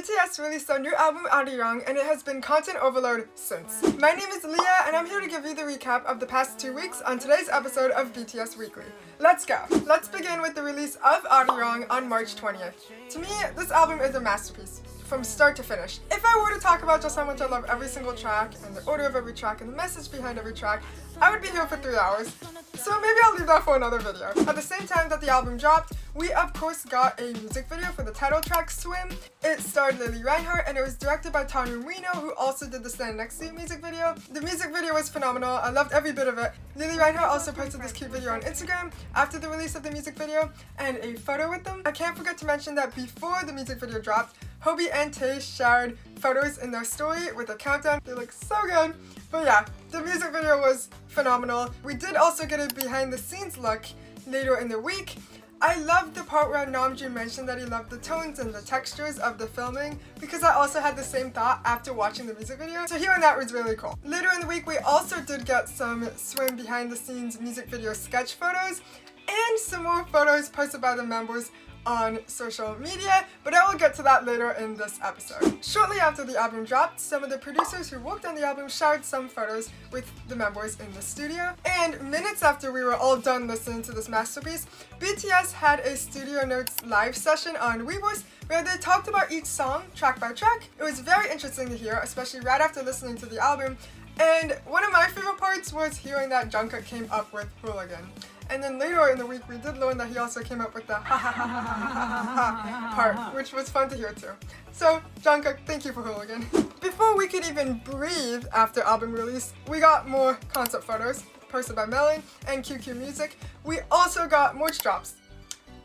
BTS released their new album Arirang, and it has been content overload since. My name is Leah, and I'm here to give you the recap of the past 2 weeks on today's episode of BTS Weekly. Let's go! Let's begin with the release of Arirang on March 20th. To me, this album is a masterpiece, from start to finish. If I were to talk about just how much I love every single track, and the order of every track, and the message behind every track, I would be here for 3 hours. So maybe I'll leave that for another video. At the same time that the album dropped, we of course got a music video for the title track, Swim. It starred Lily Reinhardt, and it was directed by Tanya Marino, who also did the Stand Next to You music video. The music video was phenomenal. I loved every bit of it. Lily Reinhardt also posted this cute video on Instagram after the release of the music video, and a photo with them. I can't forget to mention that before the music video dropped, Hobie and Tay shared photos in their story with a countdown. They look so good. But yeah, the music video was phenomenal. We did also get a behind the scenes look later in the week. I loved the part where Namjoon mentioned that he loved the tones and the textures of the filming, because I also had the same thought after watching the music video, so hearing that was really cool. Later in the week, we also did get some Swim behind the scenes music video sketch photos and some more photos posted by the members on social media, but I will get to that later in this episode. Shortly after the album dropped, some of the producers who worked on the album shared some photos with the members in the studio, and minutes after we were all done listening to this masterpiece, BTS had a Studio Notes live session on Weverse where they talked about each song track by track. It was very interesting to hear, especially right after listening to the album, and one of my favorite parts was hearing that Jungkook came up with Hooligan. And then later in the week, we did learn that he also came up with the ha ha ha ha ha ha part, which was fun to hear too. So, Jungkook, thank you for Hooligan. Before we could even breathe after album release, we got more concept photos posted by Melon and QQ Music. We also got merch drops.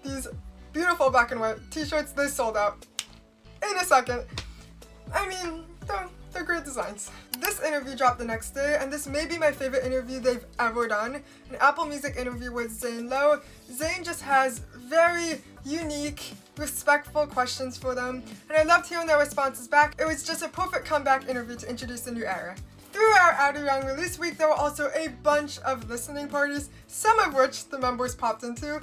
These beautiful black and white t-shirts, they sold out in a second. I mean, they're great designs. This interview dropped the next day, and this may be my favorite interview they've ever done. An Apple Music interview with Zane Lowe. Zane just has very unique, respectful questions for them, and I loved hearing their responses back. It was just a perfect comeback interview to introduce the new era. Through our Arirang release week, there were also a bunch of listening parties, some of which the members popped into.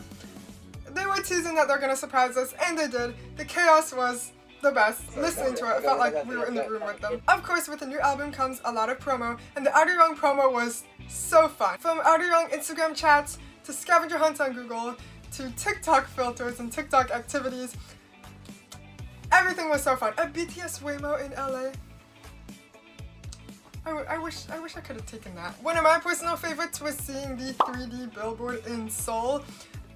They were teasing that they're gonna surprise us, and they did. The chaos was the best. Listening to it, it felt like we were in the room with them. Of course, with a new album comes a lot of promo, and the Arirang promo was so fun. From Arirang Instagram chats, to scavenger hunts on Google, to TikTok filters and TikTok activities, everything was so fun. A BTS Waymo in LA. I wish I could have taken that. One of my personal favorites was seeing the 3D billboard in Seoul.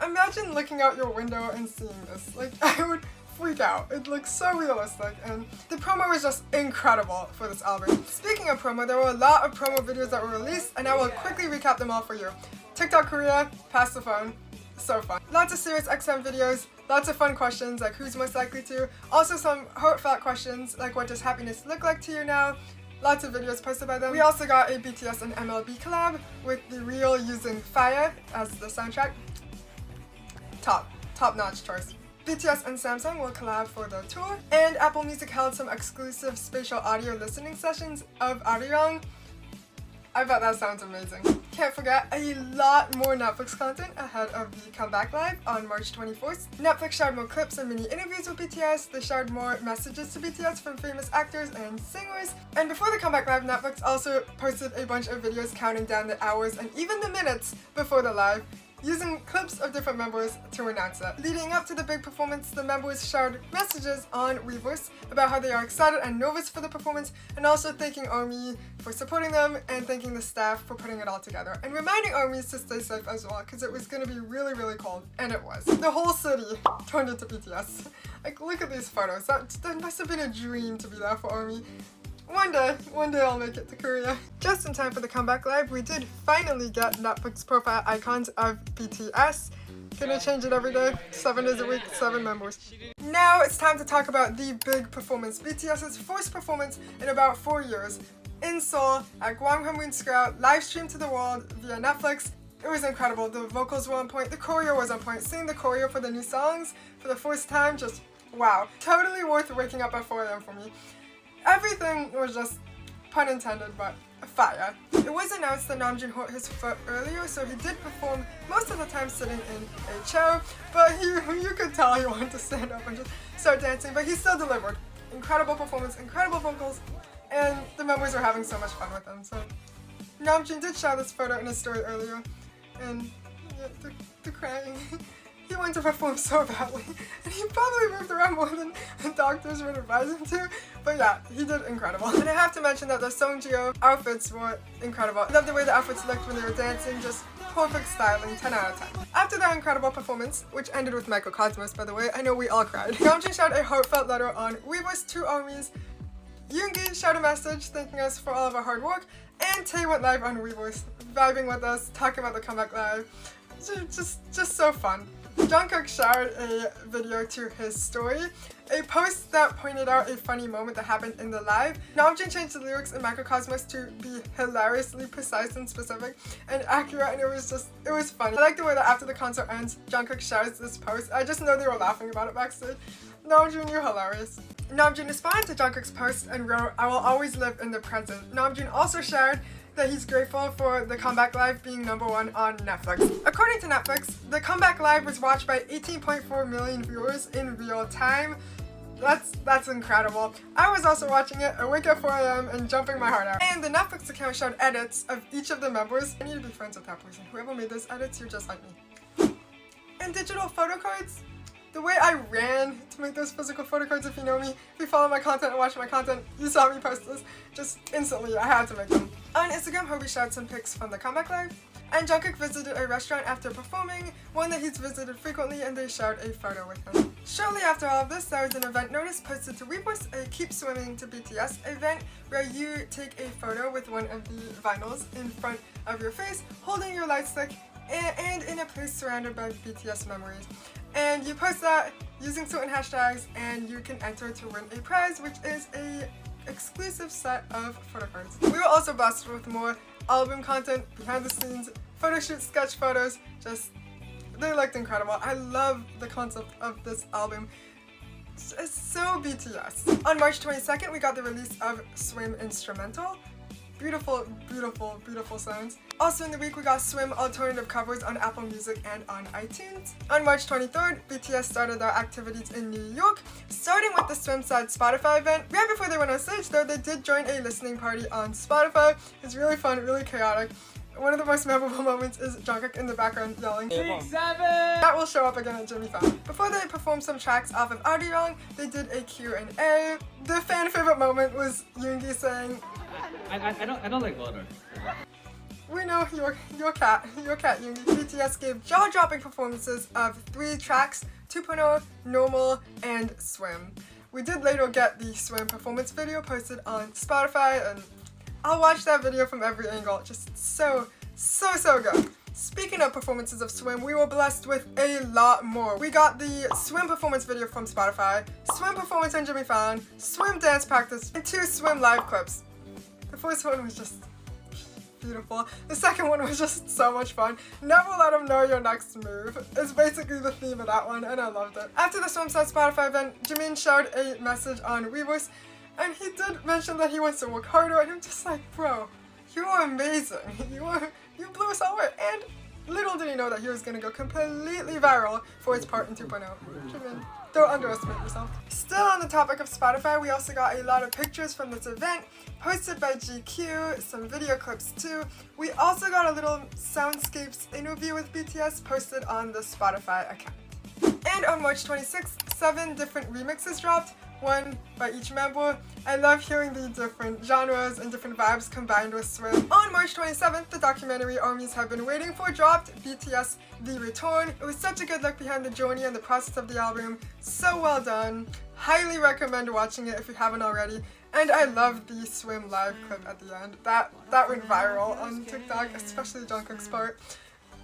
Imagine looking out your window and seeing this. Like, I would freak out. It looks so realistic, and the promo was just incredible for this album. Speaking of promo, there were a lot of promo videos that were released, and I will quickly recap them all for you. TikTok Korea, Pass the Phone, so fun. Lots of Sirius XM videos, lots of fun questions like who's most likely to, also some heartfelt questions like what does happiness look like to you now. Lots of videos posted by them. We also got a BTS and MLB collab with The Real using Fire as the soundtrack. Top-notch choice. BTS and Samsung will collab for the tour, and Apple Music held some exclusive spatial audio listening sessions of Arirang. I bet that sounds amazing. Can't forget a lot more Netflix content ahead of the comeback live on March 24th. Netflix shared more clips and mini interviews with BTS. They shared more messages to BTS from famous actors and singers. And before the comeback live, Netflix also posted a bunch of videos counting down the hours and even the minutes before the live, using clips of different members to announce it. Leading up to the big performance, the members shared messages on Weverse about how they are excited and nervous for the performance, and also thanking ARMY for supporting them and thanking the staff for putting it all together, and reminding ARMYs to stay safe as well, because it was going to be really, really cold, and it was. The whole city turned into BTS. Like, look at these photos. That must have been a dream to be there for ARMY. One day I'll make it to Korea. Just in time for the comeback live, we did finally get Netflix profile icons of BTS. Gonna change it every day, 7 days a week, 7 members. Now it's time to talk about the big performance, BTS's first performance in about 4 years. In Seoul, at Gwanghwamun Square, live streamed to the world via Netflix. It was incredible. The vocals were on point, the choreo was on point. Seeing the choreo for the new songs for the first time, just wow. Totally worth waking up at 4 a.m. for me. Everything was just, pun intended, but fire. It was announced that Namjoon hurt his foot earlier, so he did perform most of the time sitting in a chair, but you could tell he wanted to stand up and just start dancing, but he still delivered. incredible performance, incredible vocals, and the members are having so much fun with him. So Namjoon did share this photo in his story earlier, and yeah, they're crying. He wanted to perform so badly, and he probably moved around more than the doctors would advise him to, but yeah, he did incredible. And I have to mention that the Songjeo outfits were incredible. I love the way the outfits looked when they were dancing, just perfect styling, 10 out of 10. After their incredible performance, which ended with Microcosmos by the way, I know we all cried, Namjoon shared a heartfelt letter on Weverse to ARMY's. Yoongi shared a message thanking us for all of our hard work, and Tae went live on Weverse, vibing with us, talking about the comeback live. Just so fun. Jungkook shared a video to his story, a post that pointed out a funny moment that happened in the live. Namjoon changed the lyrics in Microcosmos to be hilariously precise and specific and accurate, and it was funny. I like the way that after the concert ends, Jungkook shares this post. I just know they were laughing about it backstage. Namjoon, you're hilarious. Namjoon responded to Jungkook's post and wrote, "I will always live in the present." Namjoon also shared that he's grateful for the comeback live being #1 on Netflix. According to Netflix, the comeback live was watched by 18.4 million viewers in real time. That's incredible. I was also watching it awake at 4 a.m. and jumping my heart out. And the Netflix account showed edits of each of the members. I need to be friends with that person. Whoever made those edits, you're just like me. And digital photo cards. The way I ran to make those physical photo cards, if you know me, if you follow my content and watch my content, you saw me post this. Just instantly, I had to make them. On Instagram, Hobie shared some pics from the comeback live, and Jungkook visited a restaurant after performing, one that he's visited frequently, and they shared a photo with him. Shortly after all of this, there was an event notice posted to Weverse, a Keep Swimming to BTS event, where you take a photo with one of the vinyls in front of your face, holding your light stick, and in a place surrounded by BTS memories. And you post that using certain hashtags, and you can enter to win a prize, which is a exclusive set of photo cards. We were also blessed with more album content, behind the scenes, photo shoots, sketch photos, they looked incredible. I love the concept of this album. It's so BTS. On March 22nd, we got the release of Swim Instrumental. Beautiful, beautiful, beautiful sounds. Also in the week, we got Swim alternative covers on Apple Music and on iTunes. On March 23rd, BTS started their activities in New York, starting with the Swim Side Spotify event. Right before they went on stage though, they did join a listening party on Spotify. It's really fun, really chaotic. One of the most memorable moments is Jungkook in the background yelling, 6, 7! That will show up again at Jimmy Fallon. Before they performed some tracks off of Arirang, they did a Q&A. The fan favorite moment was Yoongi saying, I don't like water. "We know your cat, Yoongi." BTS gave jaw-dropping performances of 3 tracks, 2.0, Normal, and Swim. We did later get the Swim performance video posted on Spotify, and I'll watch that video from every angle. Just so good. Speaking of performances of Swim, we were blessed with a lot more. We got the Swim performance video from Spotify, Swim performance on Jimmy Fallon, Swim dance practice, and 2 Swim live clips. The first one was just beautiful. The second one was just so much fun. Never let them know your next move. It's basically the theme of that one, and I loved it. After the Swim Side Spotify event, Jimin shared a message on Weverse, and he did mention that he wants to work harder, and I'm just like, bro, you are amazing. You blew us away, and little did he know that he was gonna go completely viral for his part in 2.0. Jimin, don't underestimate yourself. Still on the topic of Spotify, we also got a lot of pictures from this event posted by GQ, some video clips too. We also got a little Soundscapes interview with BTS posted on the Spotify account. And on March 26th, 7 different remixes dropped, 1 by each member. I love hearing the different genres and different vibes combined with Swim. On March 27th, the documentary ARMYs have been waiting for dropped, BTS The Return. It was such a good look behind the journey and the process of the album. So well done. Highly recommend watching it if you haven't already. And I love the Swim live clip at the end. That went viral on TikTok, especially Jungkook's part.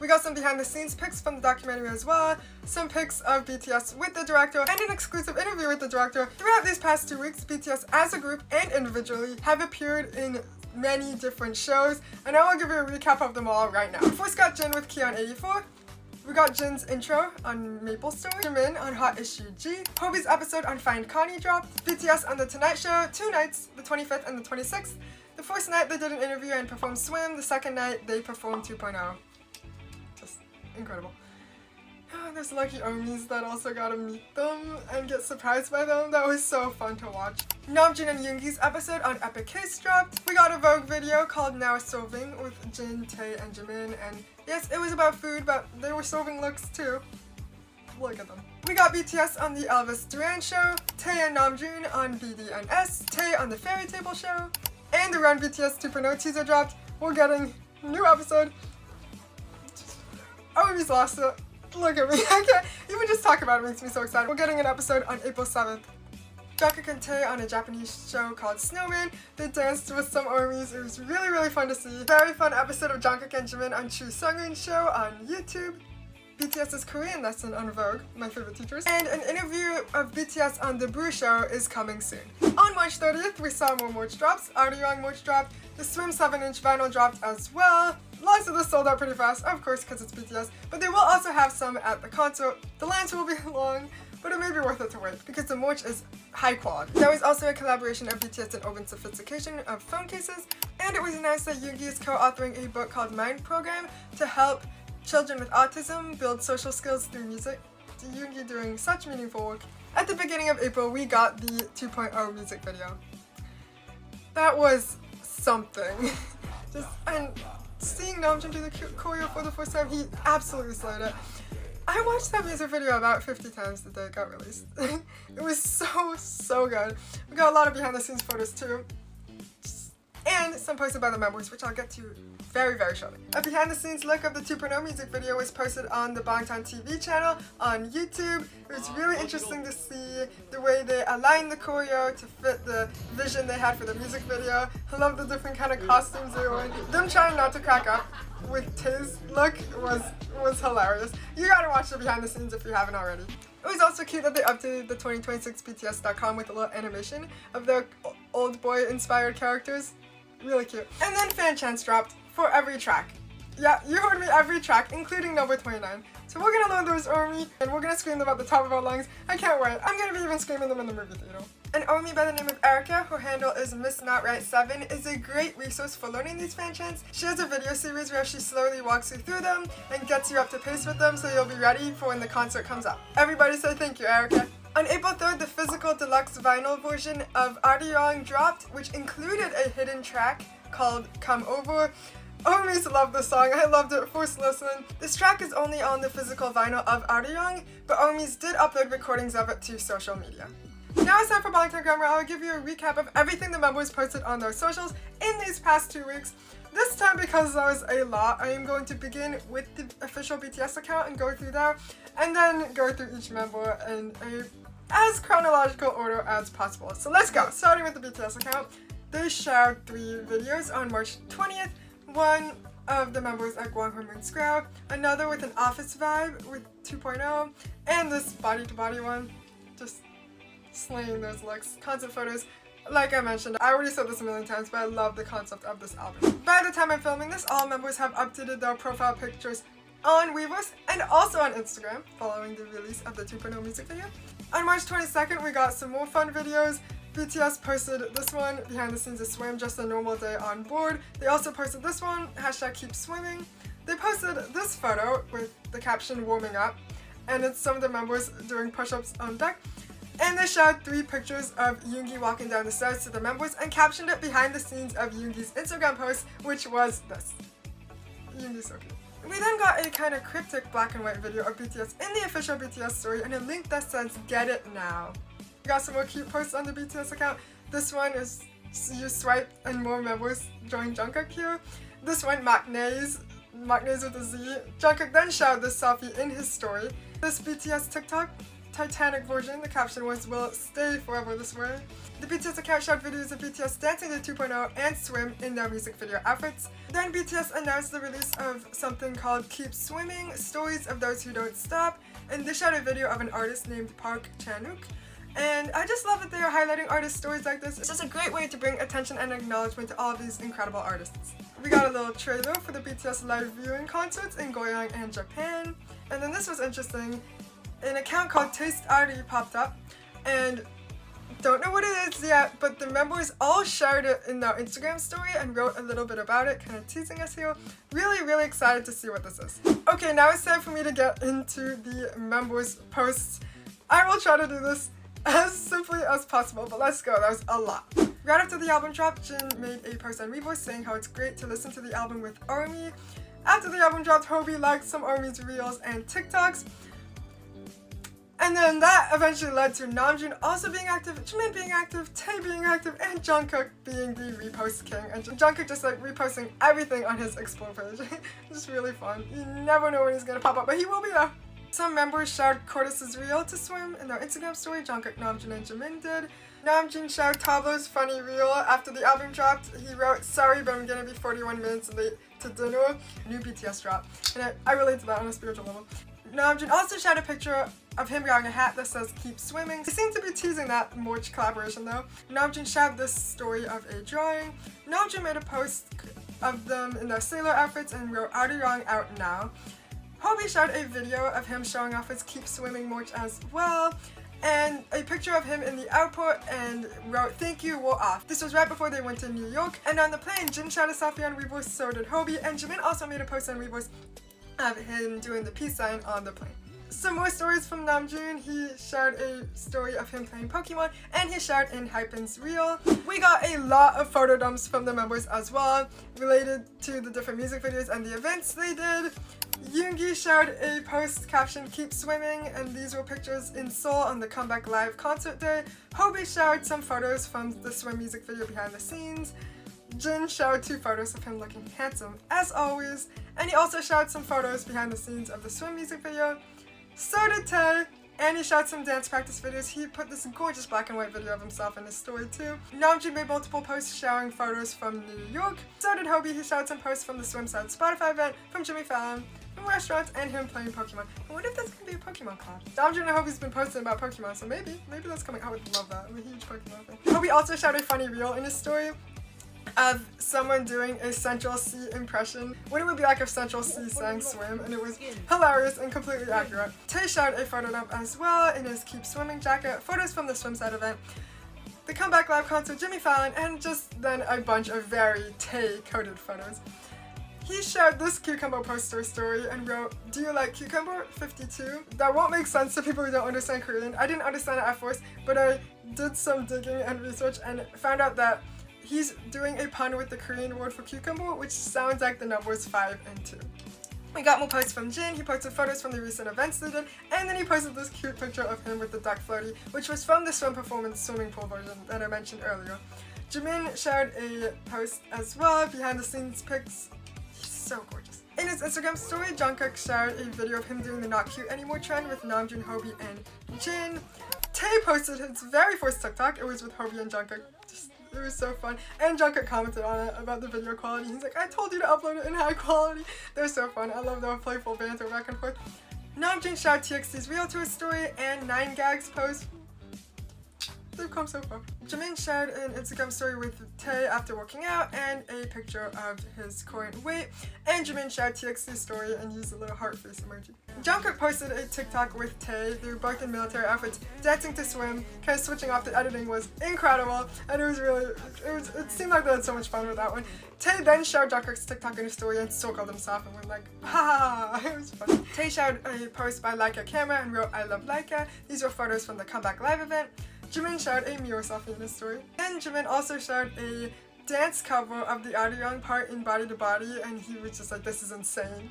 We got some behind the scenes pics from the documentary as well, some pics of BTS with the director, and an exclusive interview with the director. Throughout these past 2 weeks, BTS as a group and individually have appeared in many different shows, and I will give you a recap of them all right now. We first got Jin with Key on 84. We got Jin's intro on Maple Story, Jimin on Hot Issue G, Hobie's episode on Find Connie dropped, BTS on The Tonight Show, 2 nights, the 25th and the 26th. The first night they did an interview and performed Swim, the second night they performed 2.0. Just incredible. There's lucky armies that also got to meet them and get surprised by them. That was so fun to watch. Namjoon and Yoongi's episode on Epic Case dropped. We got a Vogue video called Now Solving with Jin, Tae, and Jimin. And yes, it was about food, but they were solving looks too. Look at them. We got BTS on the Elvis Duran show, Tae and Namjoon on BDNS, Tae on the Fairy Table show, and the Run BTS 2.0 teaser dropped. We're getting a new episode. Army's lost it. Look at me. I can't even just talk about it makes me so excited. We're getting an episode on April 7th. Jungkook and Tae on a Japanese show called Snowman. They danced with some armies. It was really, really fun to see. Very fun episode of Jungkook and Jimin on Chu Sunghoon's show on YouTube. BTS's Korean lesson on Vogue, my favorite teachers. And an interview of BTS on The Brew Show is coming soon. On March 30th, we saw more merch drops. Arirang merch dropped. The Swim 7-inch vinyl dropped as well. Lots of this sold out pretty fast, of course, because it's BTS, but they will also have some at the concert. The lines will be long, but it may be worth it to wait, because the merch is high quality. There was also a collaboration of BTS and Urban Sophistication of phone cases, and it was announced that Yoongi is co-authoring a book called Mind Program to help children with autism build social skills through music. Yoongi doing such meaningful work. At the beginning of April, we got the 2.0 music video. That was something. And seeing Namjoon do the choreo for the first time, he absolutely slayed it. I watched that music video about 50 times the day it got released. It was so good. We got a lot of behind the scenes photos too. And some posted by the members, which I'll get to very, very shortly. A behind the scenes look of the 2.0 music video was posted on the Bangtan TV channel on YouTube. It was really interesting to see the way they aligned the choreo to fit the vision they had for the music video. I love the different kind of costumes they were wearing. Them trying not to crack up with Tae's look was hilarious. You gotta watch the behind the scenes if you haven't already. It was also cute that they updated the 2026bts.com with a little animation of their old boy inspired characters. Really cute. And then fan chants dropped for every track. Yeah, you heard me, every track, including number 29. So we're gonna learn those ARMY, and we're gonna scream them at the top of our lungs. I can't wait. I'm gonna be even screaming them in the movie theater. An ARMY by the name of Erica, her handle is Miss Not Right 7, is a great resource for learning these fan chants. She has a video series where she slowly walks you through them and gets you up to pace with them so you'll be ready for when the concert comes up. Everybody say thank you, Erica. On April 3rd, the physical deluxe vinyl version of Arirang dropped, which included a hidden track called Come Over. Armies love this song. I loved it first listen. This track is only on the physical vinyl of Arirang, but Armies did upload recordings of it to social media. Now it's time for Bangtan Grammar. I'll give you a recap of everything the members posted on their socials in these past 2 weeks. This time, because there was a lot, I am going to begin with the official BTS account and go through there, and then go through each member in as chronological order as possible. So let's go. Starting with the BTS account, they shared 3 videos on March 20th. One of the members at Gwanghwamun Square, another with an office vibe with 2.0, and this body-to-body one. Just slaying those looks. Concept photos. Like I mentioned, I already said this a million times, but I love the concept of this album. By the time I'm filming this, all members have updated their profile pictures on Weverse and also on Instagram, following the release of the 2.0 music video. On March 22nd, we got some more fun videos. BTS posted this one, behind the scenes of Swim, just a normal day on board. They also posted this one, hashtag keep swimming. They posted this photo with the caption warming up, and it's some of the members doing push-ups on deck. And they shared 3 pictures of Yoongi walking down the stairs to the members and captioned it behind the scenes of Yoongi's Instagram post, which was this. Yoongi's so cute. We then got a kind of cryptic black and white video of BTS in the official BTS story and a link that says get it now. We got some more cute posts on the BTS account. This one is you swipe and more members join Jungkook here. This one, Maknae's with a Z. Jungkook then shared this selfie in his story. This BTS TikTok Titanic version, the caption was, "Will it stay forever this way?" The BTS account shared videos of BTS dancing to 2.0 and Swim in their music video outfits. Then BTS announced the release of something called Keep Swimming, Stories of Those Who Don't Stop, and they shared a video of an artist named Park Chan-wook. And I just love that they are highlighting artist stories like this. It's just a great way to bring attention and acknowledgement to all of these incredible artists. We got a little trailer for the BTS live viewing concerts in Goyang and Japan. And then this was interesting. An account called Taste Ari popped up, and Don't know what it is yet, but the members all shared it in their Instagram story and wrote a little bit about it, kind of teasing us here. Really excited to see what this is. Okay, now it's time for me to get into the members' posts. I will try to do this as simply as possible, but let's go. That was a lot. Right after the album dropped, Jin made a post on Weibo saying how it's great to listen to the album with ARMY. After the album dropped, Hobie liked some ARMY's reels and TikToks. And then that eventually led to Namjoon also being active, Jimin being active, Tae being active, and Jungkook being the repost king. And Jungkook just like reposting everything on his Explore page. Just really fun. You never know when he's gonna pop up, but he will be there. Some members shared Cortis's reel to swim in their Instagram story. Jungkook, Namjoon, and Jimin did. Namjoon shared Tablo's funny reel after the album dropped. He wrote, "Sorry, but I'm gonna be 41 minutes late to dinner." New BTS drop. And I relate to that on a spiritual level. Namjoon also shared a picture of him wearing a hat that says "Keep Swimming." They seem to be teasing that more collaboration though. Namjoon shared this story of a drawing. Namjoon made a post of them in their sailor outfits and wrote "Arirang out now." Hobie shared a video of him showing off his "Keep Swimming" merch as well, and a picture of him in the airport and wrote "Thank you, we're off." This was right before they went to New York, and on the plane, Jin shared a selfie on Weibo, so did Hobie, and Jimin also made a post on Weibo of him doing the peace sign on the plane. Some more stories from Namjoon. He shared a story of him playing Pokemon, and he shared in Hypen's reel. We got a lot of photo dumps from the members as well, related to the different music videos and the events they did. Yoongi shared a post captioned "Keep Swimming," and these were pictures in Seoul on the Comeback Live concert day. Hobie shared some photos from the Swim music video behind the scenes. Jin shared 2 photos of him looking handsome as always, and he also shared some photos behind the scenes of the Swim music video. So did Tae, and he shared some dance practice videos. He put this gorgeous black and white video of himself in his story too. Namjoon made multiple posts sharing photos from New York. So did Hobie. He shared some posts from the Swimside Spotify event, from Jimmy Fallon, from restaurants, and him playing Pokemon. I wonder if that's gonna be a Pokemon collab. Namjoon and Hobie's been posting about Pokemon, so maybe that's coming. I would love that. I'm a huge Pokemon fan. Hobie also shared a funny reel in his story of someone doing a Central C impression. What it would be like if Central C sang Swim, and it was hilarious and completely accurate. Tae shared a photo dump as well in his Keep Swimming jacket, photos from the Swimside event, the Comeback Live concert, Jimmy Fallon, and just then a bunch of very Tae-coded photos. He shared this cucumber poster story and wrote, "Do you like cucumber? 52. That won't make sense to people who don't understand Korean. I didn't understand it at first, but I did some digging and research and found out that he's doing a pun with the Korean word for cucumber, which sounds like the numbers 5 and 2. We got more posts from Jin. He posted photos from the recent events they did, and then he posted this cute picture of him with the duck floaty, which was from the Swim Performance swimming pool version that I mentioned earlier. Jimin shared a post as well, behind the scenes pics. He's so gorgeous. In his Instagram story, Jungkook shared a video of him doing the "Not Cute Anymore" trend with Namjoon, Hobie, and Jin. Tae posted his very first TikTok. It was with Hobie and Jungkook. It was so fun. And Jungkook commented on it about the video quality. He's like, "I told you to upload it in high quality." They're so fun. I love their playful banter back and forth. Namjoon shared TXT's reel to his story and 9gags post. They've come so far. Jimin shared an Instagram story with Tae after working out and a picture of his current weight. And Jimin shared TXT's story and used a little heart face emoji. Jungkook posted a TikTok with Tae. They were both in military outfits, dancing to Swim, kind of switching off. The editing was incredible, and it seemed like they had so much fun with that one. Tae then shared Jungkook's TikTok in his story and circled himself and went like, "Ha!" It was fun. Tae shared a post by Leica Camera and wrote, "I love Leica." These were photos from the Comeback Live event. Jimin shared a mirror selfie in his story. And Jimin also shared a dance cover of the Arirang part in Body to Body, and he was just like, "This is insane.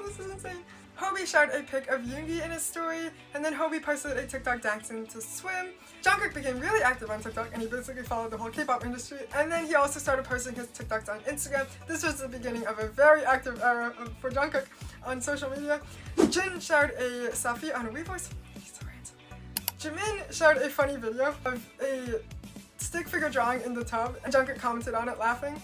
This is insane." Hobie shared a pic of Yoongi in his story, and then Hobie posted a TikTok dancing to Swim. Jungkook became really active on TikTok, and he basically followed the whole K-pop industry, and then he also started posting his TikToks on Instagram. This was the beginning of a very active era for Jungkook on social media. Jin shared a selfie on Weibo. He's so handsome. Jimin shared a funny video of a stick figure drawing in the tub, and Jungkook commented on it laughing.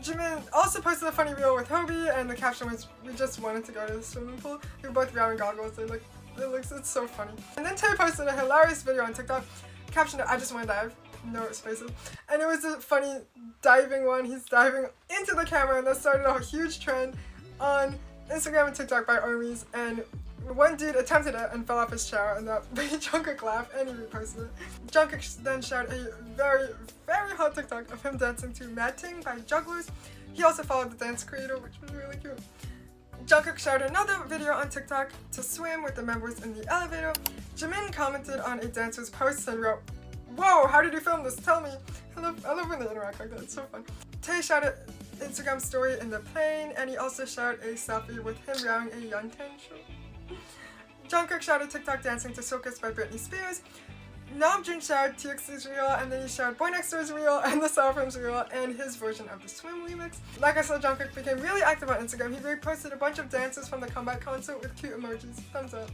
Jimin also posted a funny reel with Hobie, and the caption was, "We just wanted to go to the swimming pool." They were both wearing goggles. It's so funny. And then Tae posted a hilarious video on TikTok, captioned, "I just want to dive." No spaces. And it was a funny diving one. He's diving into the camera, and that started a huge trend on Instagram and TikTok by ARMYs, and One dude attempted it and fell off his chair, and that made Jungkook laugh, and he reposted it. Jungkook then shared a very, very hot TikTok of him dancing to Mad Ting by Jugglers. He also followed the dance creator, which was really cute. Jungkook shared another video on TikTok to swim with the members in the elevator. Jimin commented on a dancer's post and wrote, "Whoa, how did you film this? Tell me." I love when they interact like that, it's so fun. Tae shared an Instagram story in the plane, and he also shared a selfie with him wearing a Yunten shirt. Jungkook shared a TikTok dancing to Circus by Britney Spears. Namjoon shared TXT's reel, and then he shared Boy Next Door's reel and the Seraphim's reel and his version of the Swim remix. Like I said, Jungkook became really active on Instagram. He reposted a bunch of dances from the comeback concert with cute emojis. Thumbs up.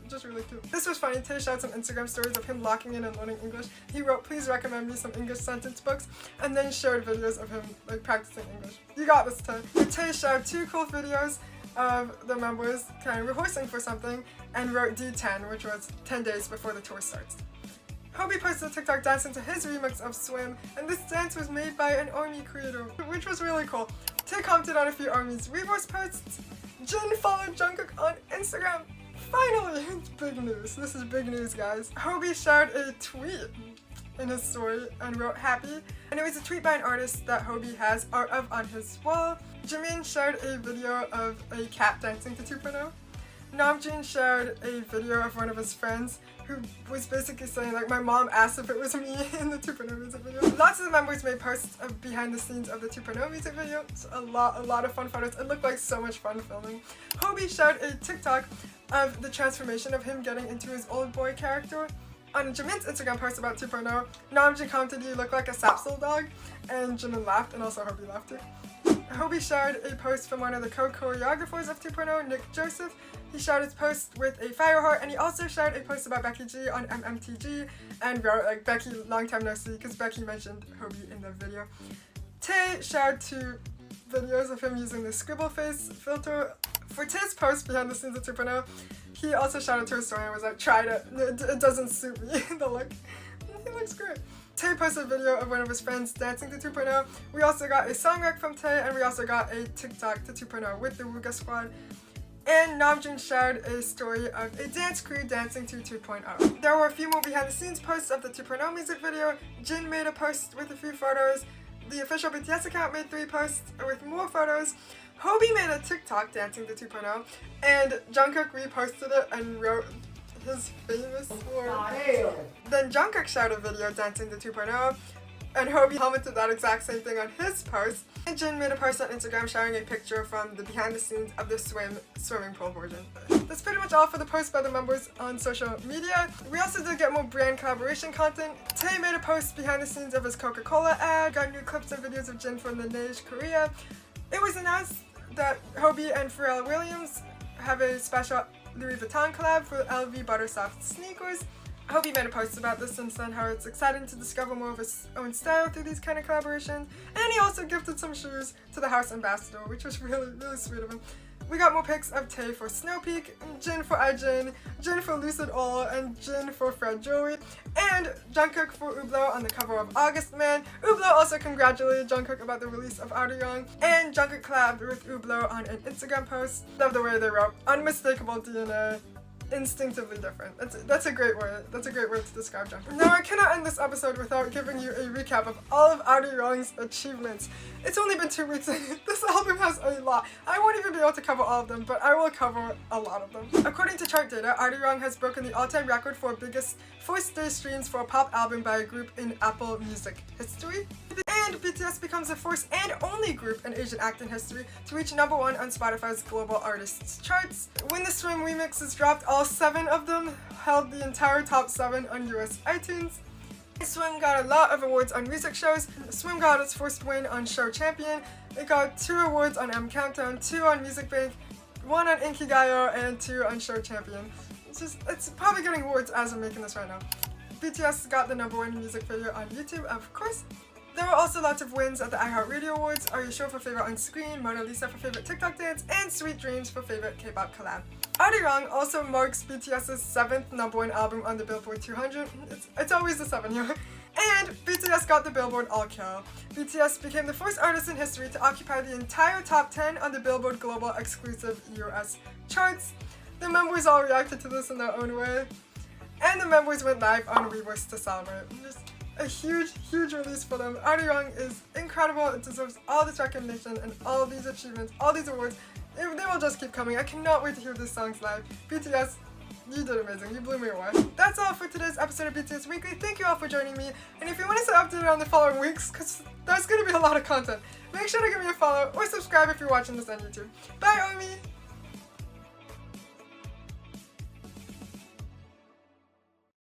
Just really cute. This was funny. Tae shared some Instagram stories of him locking in and learning English. He wrote, "Please recommend me some English sentence books," and then shared videos of him like practicing English. You got this, Tae. Tae shared 2 cool videos of the members kind of rehearsing for something and wrote D10, which was 10 days before the tour starts. Hobie posted a TikTok dancing to his remix of Swim, and this dance was made by an ARMY creator, which was really cool. Tae commented on a few ARMY's Reverse posts. Jin followed Jungkook on Instagram. Finally! It's big news. This is big news, guys. Hobie shared a tweet in his story and wrote "happy," and it was a tweet by an artist that Hobie has art of on his wall. Jimin shared a video of a cat dancing to 2.0. Namjoon shared a video of one of his friends who was basically saying, like, my mom asked if it was me in the 2.0 music video. Lots of the members made posts of behind the scenes of the 2.0 music video. It's a lot of fun photos. It looked like so much fun filming. Hobie shared a TikTok of the transformation of him getting into his old boy character. On Jimin's Instagram post about 2.0, Namjoon commented, "You look like a Sapsel dog," and Jimin laughed, and also Hobie laughed too. Hobie shared a post from one of the co-choreographers of 2.0, Nick Joseph. He shared his post with a fire heart, and he also shared a post about Becky G on MMTG and wrote, like, "Becky, long time no see," because Becky mentioned Hobie in the video. Tae shared 2 videos of him using the scribble face filter. For Tae's post behind the scenes of 2.0, he also shouted to his story and was like, "Tried it. It doesn't suit me." The look. He looks great. Tae posted a video of one of his friends dancing to 2.0. We also got a song rec from Tae, and we also got a TikTok to 2.0 with the Wooga Squad. And Namjoon shared a story of a dance crew dancing to 2.0. There were a few more behind the scenes posts of the 2.0 music video. Jin made a post with a few photos. The official BTS account made 3 posts with more photos. Hobie made a TikTok dancing to 2.0, and Jungkook reposted it and wrote his famous words. Then Jungkook shared a video dancing to 2.0, and Hobie commented that exact same thing on his post. And Jin made a post on Instagram sharing a picture from the behind the scenes of the swimming pool version. That's pretty much all for the posts by the members on social media. We also did get more brand collaboration content. Tae made a post behind the scenes of his Coca-Cola ad, got new clips and videos of Jin from the Neige Korea. It was announced that Hobie and Pharrell Williams have a special Louis Vuitton collab for LV Buttersoft sneakers. Hobie made a post about this and said how it's exciting to discover more of his own style through these kind of collaborations. And he also gifted some shoes to the house ambassador, which was really, really sweet of him. We got more pics of Tae for Snow Peak, Jin for iJin, Jin for Lucid All, and Jin for Fred Jewelry, and Jungkook for Hublot on the cover of August Man. Hublot also congratulated Jungkook about the release of Arirang, and Jungkook collabed with Hublot on an Instagram post. Love the way they wrote, "Unmistakable DNA. Instinctively different." That's a great word. That's a great word to describe Jungkook. Now I cannot end this episode without giving you a recap of all of Arirang's achievements. It's only been 2 weeks and this album has a lot. I won't even be able to cover all of them, but I will cover a lot of them. According to chart data, Arirang has broken the all-time record for biggest first-day streams for a pop album by a group in Apple Music history. And BTS becomes the first and only group in Asian act in history to reach #1 on Spotify's Global Artists charts. When the Swim remixes dropped, all 7 of them held the entire top 7 on US iTunes. Swim got a lot of awards on music shows. Swim got its first win on Show Champion. It got 2 awards on M Countdown, 2 on Music Bank, 1 on Inkigayo, and 2 on Show Champion. It's probably getting awards as I'm making this right now. BTS got the #1 music video on YouTube, of course. There were also lots of wins at the iHeartRadio Awards, Are You Sure for Favorite On Screen, Mona Lisa for Favorite TikTok Dance, and Sweet Dreams for Favorite K-pop Collab. Arirang also marks BTS's 7th #1 album on the Billboard 200. It's always the 7 here. And BTS got the Billboard All Kill. BTS became the first artist in history to occupy the entire top 10 on the Billboard Global Exclusive US charts. The members all reacted to this in their own way. And the members went live on Weverse to celebrate. Just a huge, huge release for them. Arirang is incredible. It deserves all this recognition and all these achievements, all these awards. They will just keep coming. I cannot wait to hear these songs live. BTS, you did amazing. You blew me away. That's all for today's episode of BTS Weekly. Thank you all for joining me. And if you want to stay updated on the following weeks, because there's going to be a lot of content, make sure to give me a follow or subscribe if you're watching this on YouTube. Bye, Army!